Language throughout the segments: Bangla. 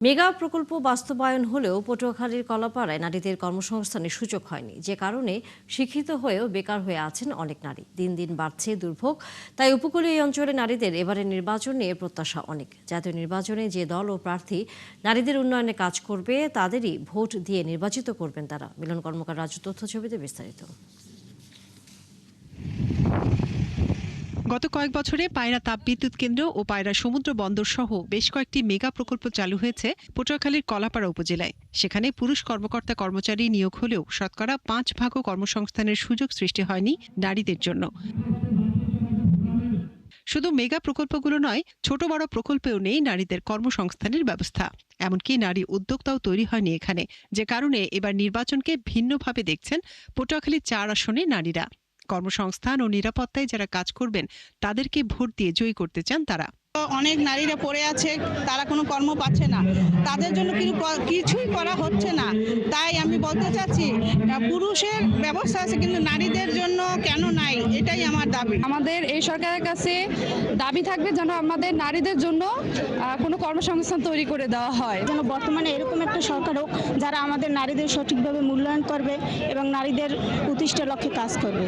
মেগা প্রকল্প বাস্তবায়ন হলেও পটুয়াখালীর কলাপাড়ায় নারীদের কর্মসংস্থানের সুযোগ হয়নি, যে কারণে শিক্ষিত হয়েও বেকার হয়ে আছেন অনেক নারী। দিন দিন বাড়ছে দুর্ভোগ। তাই উপকূলীয় এই অঞ্চলে নারীদের এবারের নির্বাচন নিয়ে প্রত্যাশা অনেক। জাতীয় নির্বাচনে যে দল ও প্রার্থী নারীদের উন্নয়নে কাজ করবে তাদেরই ভোট দিয়ে নির্বাচিত করবেন তারা। মিলন কর্মকার রাজু তথ্য ছবিতে বিস্তারিত। গত কয়েক বছরে পায়রা তাপবিদ্যুৎ কেন্দ্র ও পায়রা সমুদ্র বন্দর সহ বেশ কয়েকটি মেগা প্রকল্প চালু হয়েছে পটুয়াখালীর কলাপাড়া উপজেলায়। সেখানে পুরুষ কর্মকর্তা কর্মচারী নিয়োগ হলেও শতকরা 5 ভাগও কর্মসংস্থানের সুযোগ সৃষ্টি হয়নি নারীদের জন্য। শুধু মেগা প্রকল্পগুলো নয়, ছোট বড় প্রকল্পেও নেই নারীদের কর্মসংস্থানের ব্যবস্থা। এমনকি নারী উদ্যোক্তাও তৈরি হয়নি এখানে, যে কারণে এবার নির্বাচনকে ভিন্নভাবে দেখছেন পটুয়াখালী 4 আসনে নারীরা। কর্মসংস্থান ও নিরাপত্তায় যারা কাজ করবেন তাদেরকে ভোট দিয়ে জয়ী করতে চান তারা। অনেক নারীরা পড়ে আছে, তারা কোনো কর্ম পাচ্ছে না, তাদের জন্য কিছুই করা হচ্ছে না। তাই আমি বলতে চাচ্ছি, পুরুষের ব্যবস্থা আছে কিন্তু নারীদের জন্য কেন নাই, এটাই আমার দাবি। আমাদের এই সরকারের কাছে দাবি থাকবে যেন আমাদের নারীদের জন্য কোনো কর্মসংস্থান তৈরি করে দেওয়া হয়। যেন বর্তমানে এরকম একটা সরকার হোক যারা আমাদের নারীদের সঠিকভাবে মূল্যায়ন করবে এবং নারীদের প্রতিষ্ঠার লক্ষ্যে কাজ করবে।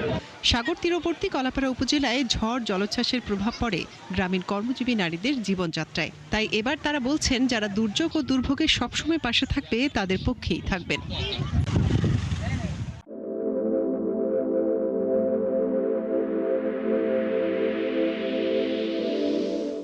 সাগর তীরবর্তী কলাপাড়া উপজেলায় ঝড় জলোচ্ছ্বাসের প্রভাব পড়ে গ্রামীণ কর্মজীবী নারীদের জীবনযাত্রায়। তাই এবার তারা বলছেন, যারা দুর্যোগ ও দুর্ভোগের সবসময় পাশে থাকবে তাদের পক্ষেই থাকবেন।